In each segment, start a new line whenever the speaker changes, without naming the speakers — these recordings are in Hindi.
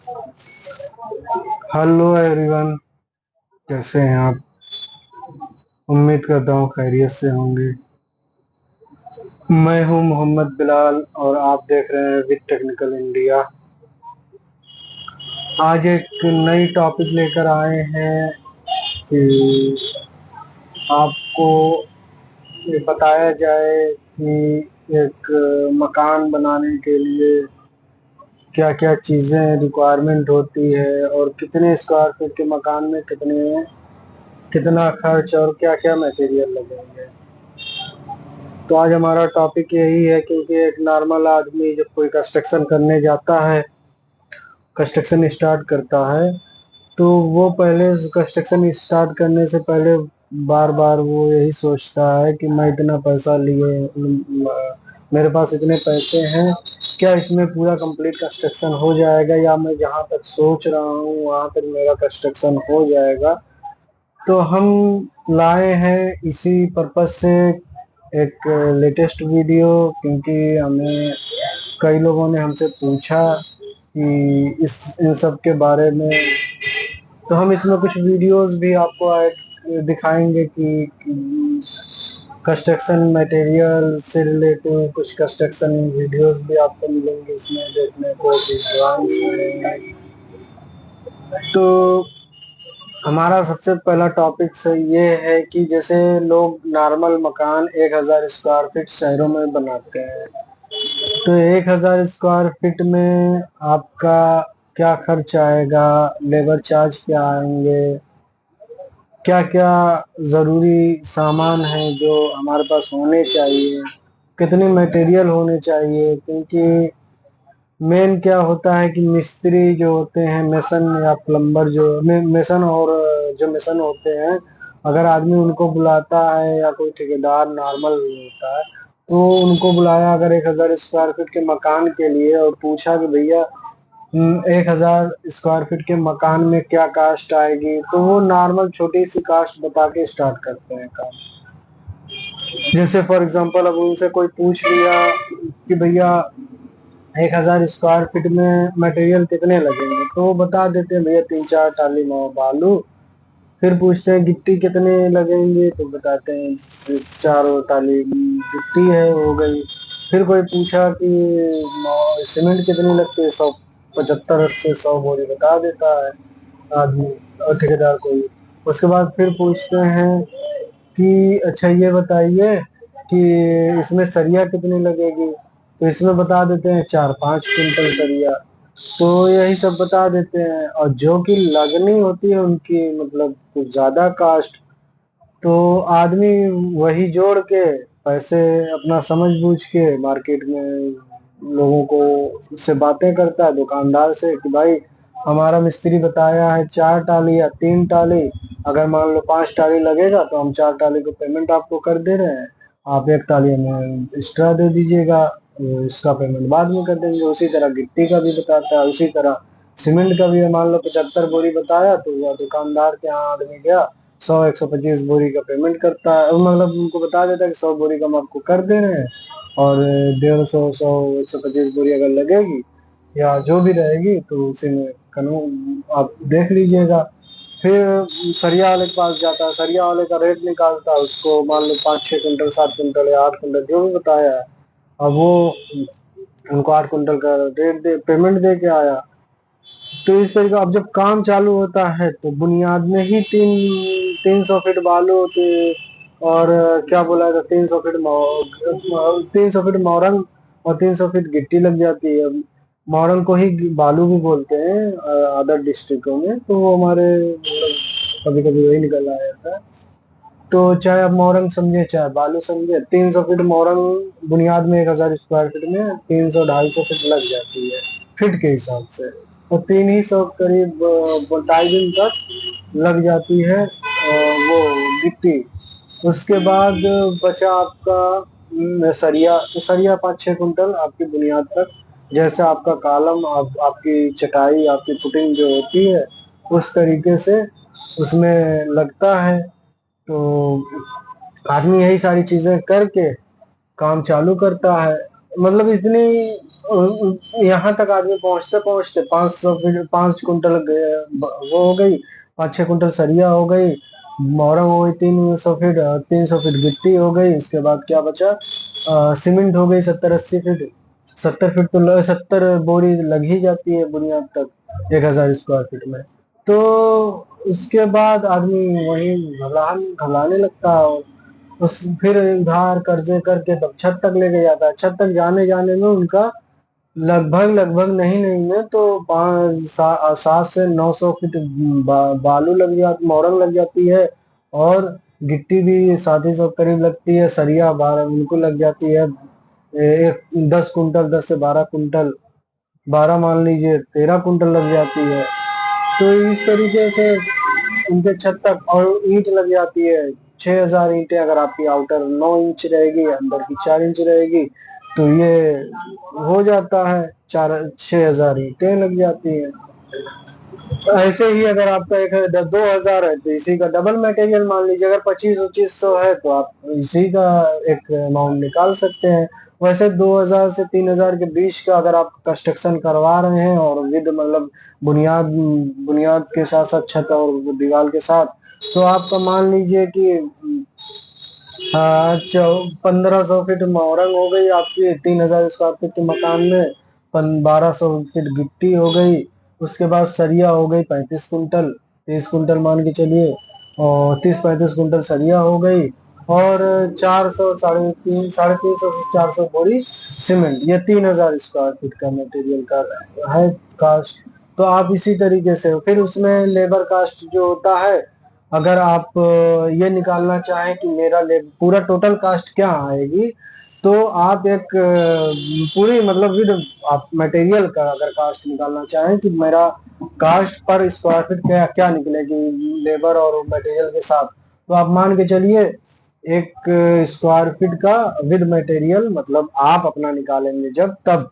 हेलो एवरीवन, कैसे हैं आप? उम्मीद करता हूँ खैरियत से होंगे। मैं हूँ मोहम्मद बिलाल और आप देख रहे हैं विद टेक्निकल इंडिया। आज एक नई टॉपिक लेकर आए हैं कि आपको ये बताया जाए कि एक मकान बनाने के लिए क्या क्या चीज़ें रिक्वायरमेंट होती है और कितने स्क्वायर फीट के मकान में कितना खर्च और क्या क्या मटेरियल लगेंगे। तो आज हमारा टॉपिक यही है, क्योंकि एक नॉर्मल आदमी जब कोई कंस्ट्रक्शन करने जाता है, कंस्ट्रक्शन स्टार्ट करता है, तो वो पहले कंस्ट्रक्शन स्टार्ट करने से पहले बार बार वो यही सोचता है कि मैं इतना पैसा लिए, मेरे पास इतने पैसे हैं, क्या इसमें पूरा कंप्लीट कंस्ट्रक्शन हो जाएगा या मैं जहाँ तक सोच रहा हूँ वहाँ तक मेरा कंस्ट्रक्शन हो जाएगा। तो हम लाए हैं इसी पर्पज से एक लेटेस्ट वीडियो, क्योंकि हमें कई लोगों ने हमसे पूछा कि इस इन सब के बारे में। तो हम इसमें कुछ वीडियोस भी आपको दिखाएंगे कि कंस्ट्रक्शन मटेरियल से रिलेटेड कुछ कंस्ट्रक्शन वीडियोस भी आपको मिलेंगे इसमें देखने को, ड्राइंग्स मिलेंगे। तो हमारा सबसे पहला टॉपिक से ये है कि जैसे लोग नॉर्मल मकान 1000 स्क्वायर फीट शहरों में बनाते हैं, तो 1000 स्क्वायर फीट में आपका क्या खर्च आएगा, लेबर चार्ज क्या आएंगे, क्या क्या ज़रूरी सामान है जो हमारे पास होने चाहिए, कितने मटेरियल होने चाहिए। क्योंकि मेन क्या होता है कि मिस्त्री जो होते हैं, मेसन या प्लम्बर जो मेसन और जो मेसन होते हैं, अगर आदमी उनको बुलाता है या कोई ठेकेदार नॉर्मल होता है, तो उनको बुलाया अगर 1000 स्क्वायर फीट के मकान के लिए और पूछा कि भैया 1000 स्क्वायर फीट के मकान में क्या कास्ट आएगी, तो वो नॉर्मल छोटी सी कास्ट बता के स्टार्ट करते हैं काम। जैसे फॉर एग्जांपल अब उनसे कोई पूछ लिया कि भैया 1000 स्क्वायर फीट में मटेरियल कितने लगेंगे, तो वो बता देते हैं भैया 3-4 टाली बालू। फिर पूछते हैं गिट्टी कितने लगेंगे, तो बताते हैं 4 टाली गिट्टी है, हो गई। फिर कोई पूछा कि सीमेंट कितनी लगती है, 175 से 100 बोरी बता देता है आदमी और ठेकेदार कोई। उसके बाद फिर पूछते हैं कि अच्छा ये बताइए कि इसमें सरिया कितनी लगेगी, तो इसमें बता देते हैं 4-5 क्विंटल सरिया। तो यही सब बता देते हैं, और जो कि लगनी होती है उनकी मतलब कुछ ज्यादा कास्ट, तो आदमी वही जोड़ के पैसे अपना समझ बूझ के मार्केट में लोगों को से बातें करता है, दुकानदार से कि भाई हमारा मिस्त्री बताया है 4 टाली या 3 टाली, अगर मान लो 5 टाली लगेगा तो हम 4 टाली को पेमेंट आपको कर दे रहे हैं, आप 1 टाली हमें एक्स्ट्रा दे दीजिएगा, इसका पेमेंट बाद में कर देंगे। उसी तरह गिट्टी का भी बताता है, उसी तरह सीमेंट का भी है। मान लो 75 बोरी बताया, तो वह दुकानदार के यहाँ आदमी गया, 100-125 बोरी का पेमेंट करता है, मतलब उनको बता देता है कि 100 बोरी का हम आपको कर दे रहे हैं, और 150, 100, 125 बोरी अगर लगेगी या जो भी रहेगी तो उसी में आप देख लीजिएगा। फिर सरिया वाले के पास जाता है, सरिया वाले का रेट निकालता है, उसको मान लो 5-6 क्विंटल, 7 क्विंटल या 8 क्विंटल जो भी बताया है, अब वो उनको 8 क्विंटल का रेट दे पेमेंट दे के आया। तो इस तरीके अब जब काम चालू होता है तो बुनियाद में ही 300 फीट बालू होते, और क्या बोला था, 300 फीट मोरंग और 300 फीट गिट्टी लग जाती है। मोरंग को ही बालू भी बोलते हैं अदर डिस्ट्रिक्टों में, तो वो हमारे मतलब कभी कभी वही निकल आया था। तो चाहे आप मोरंग समझे चाहे बालू समझे, 300 फीट मोरंग बुनियाद में 1000 स्क्वायर फीट में 300-250 फीट लग जाती है फीट के हिसाब से, और 300 करीब 2.5 दिन तक लग जाती है वो गिट्टी। उसके बाद बचा आपका सरिया, तो सरिया 5-6 क्विंटल आपकी बुनियाद तक, जैसे आपका कॉलम आपकी चटाई आपकी फुटिंग जो होती है उस तरीके से उसमें लगता है। तो आदमी यही सारी चीजें करके काम चालू करता है। मतलब इतनी यहाँ तक आदमी पहुंचते पहुंचते 500 फीट 5 कुंटल वो हो गई, 5-6 कुंटल सरिया हो गई, मोरंग हो गई 300 फीट, 300 फीट गिट्टी हो गई। उसके बाद क्या बचा, सीमेंट हो गई 70-80 फीट। 70 फीट तो 70 बोरी लग ही जाती है बुनियाद तक 1,000 स्क्वायर फीट में। तो उसके बाद आदमी वही घबराने लगता है, और उस फिर उधार कर्जे करके तब छत तक लेके जाता है। छत तक जाने जाने में उनका लगभग लगभग नहीं नहीं में तो 700 से 900 फीट बालू लग जाती, मोरंग लग जाती है, और गिट्टी भी 700 करीब लगती है, सरिया 12 बिल्कुल लग जाती है। एक 10 कुंटल, 10 से 12 कुंटल, 12 मान लीजिए 13 कुंटल लग जाती है। तो इस तरीके से उनके छत तक, और ईंट लग जाती है 6,000 ईंटें। अगर आपकी आउटर 9 इंच रहेगी, अंदर की 4 इंच रहेगी, तो ये हो जाता है 4-6 हजार ईंटें लग जाती है। ऐसे ही अगर आपका 2,000 है तो इसी का डबल मटेरियल मान लीजिए। अगर 25-25 सौ है तो आप इसी का एक अमाउंट निकाल सकते हैं। वैसे 2,000 से 3,000 के बीच का अगर आप कंस्ट्रक्शन करवा रहे हैं, और विद मतलब बुनियाद बुनियाद के साथ साथ छत और दीवार के साथ, तो आपका मान लीजिए कि 1,500 फीट मोरंग हो गई आपकी 3,000 स्क्वायर फीट के मकान में, 1,200 फीट गिट्टी हो गई। उसके बाद सरिया हो गई 35 कुंटल, 30 कुंटल मान के चलिए, और 30-35 कुंटल सरिया हो गई, और 400 350 से 400 बोरी सीमेंट। ये 3,000 स्क्वायर फीट का मटेरियल का है कास्ट। तो आप इसी तरीके से फिर उसमें लेबर कास्ट जो होता है, अगर आप ये निकालना चाहें कि मेरा पूरा टोटल कास्ट क्या आएगी, तो आप एक पूरी मतलब विद आप मटेरियल का अगर कास्ट निकालना चाहें कि मेरा कास्ट पर स्क्वायर फीट क्या क्या निकलेगी लेबर और मटेरियल के साथ, तो आप मान के चलिए एक स्क्वायर फीट का विद मटेरियल, मतलब आप अपना निकालेंगे जब तब,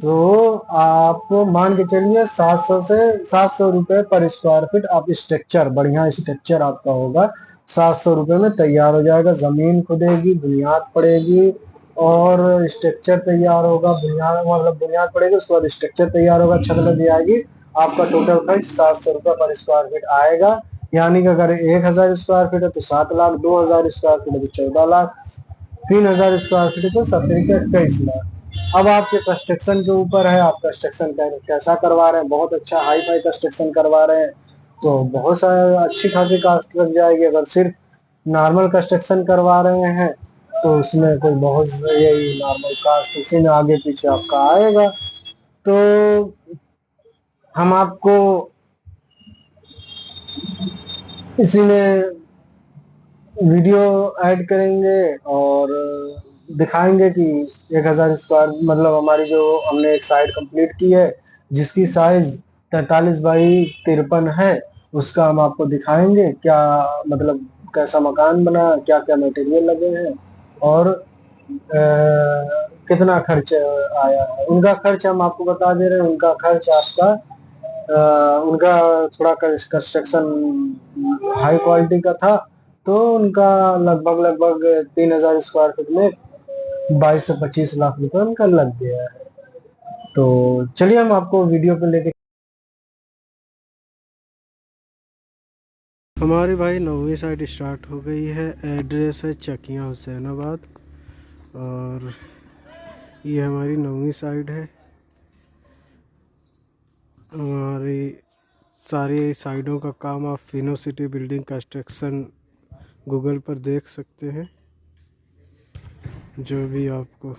तो आप मान के चलिए 700 रुपए पर स्क्वायर फीट आप स्ट्रक्चर, बढ़िया स्ट्रक्चर आपका होगा, 700 रुपए में तैयार हो जाएगा। जमीन खुदेगी, बुनियाद पड़ेगी, और स्ट्रक्चर तैयार होगा। बुनियाद मतलब बुनियाद पड़ेगी, उसके बाद स्ट्रक्चर तैयार होगा, छत लग जाएगी। आपका टोटल खर्च 700 रुपए पर स्क्वायर फीट आएगा। यानी कि अगर 1,000 स्क्वायर फीट है तो 7 लाख, 2,000 स्क्वायर फीट है तो 14 लाख, 3,000 स्क्वायर फीट है तो 17 के 21 लाख। अब आपके कंस्ट्रक्शन के ऊपर है, आप कंस्ट्रक्शन कैसा करवा रहे हैं। बहुत अच्छा हाई फाई कंस्ट्रक्शन करवा रहे हैं तो बहुत सारा अच्छी खासी कास्ट लग जाएगी। अगर सिर्फ नॉर्मल कंस्ट्रक्शन करवा रहे हैं तो उसमें कोई बहुत यही नॉर्मल कास्ट इसी में आगे पीछे आपका आएगा। तो हम आपको इसी में वीडियो ऐड करेंगे, और दिखाएंगे कि 1,000 स्क्वायर मतलब हमारी जो हमने एक साइड कंप्लीट की है, जिसकी साइज 43 बाई 53 है, उसका हम आपको दिखाएंगे क्या मतलब कैसा मकान बना, क्या क्या मटेरियल लगे हैं, और कितना खर्च आया है। उनका खर्च हम आपको बता दे रहे हैं। उनका खर्च आपका उनका थोड़ा कंस्ट्रक्शन हाई क्वालिटी का था, तो उनका लगभग लगभग 3,000 स्क्वायर फीट में 22 से 25 लाख रुपए उनका लग गया है। तो चलिए हम आपको वीडियो पे लेके, हमारी भाई 9वीं साइड स्टार्ट हो गई है। एड्रेस है चकिया हुसैनाबाद, और ये हमारी 9वीं साइड है। हमारी सारी साइडों का काम आप Fino city building construction Google पर देख सकते हैं। जो भी आपको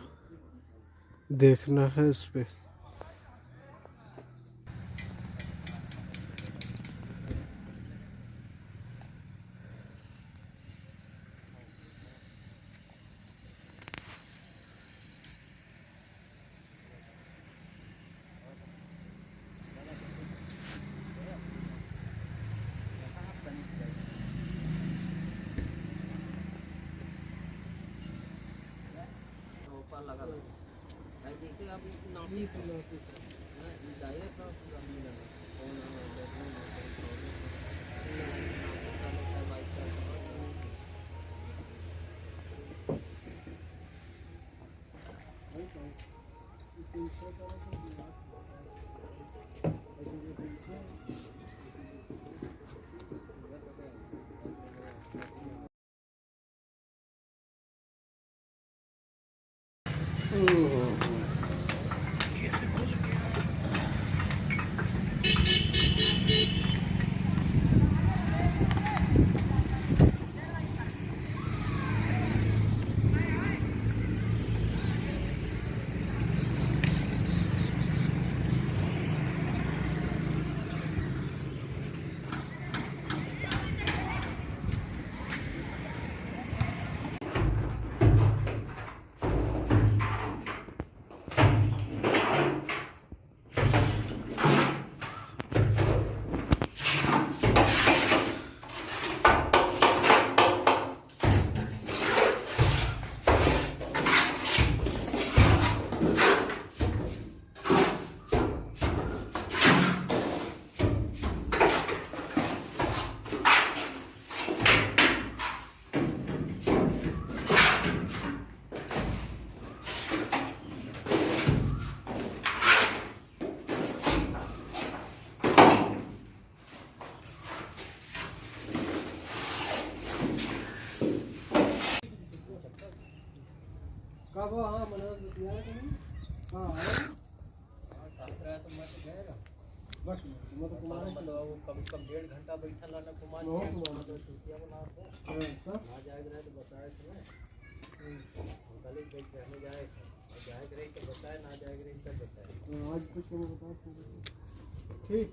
देखना है उस पर। कब हाँ मनोज बतिया है तुम हाँ बस मैं तो कुमार
मतलब वो कभी कब 1.5 घंटा बैठा लाना कुमार मतलब छुट्टियाँ बना के ना जाएगा रहे तो बताए थे ना कल ही बैठ रहने जाएगा जाएगा रही तो बताए ना जाएगा रही तब बताए
आज कुछ बता ठीक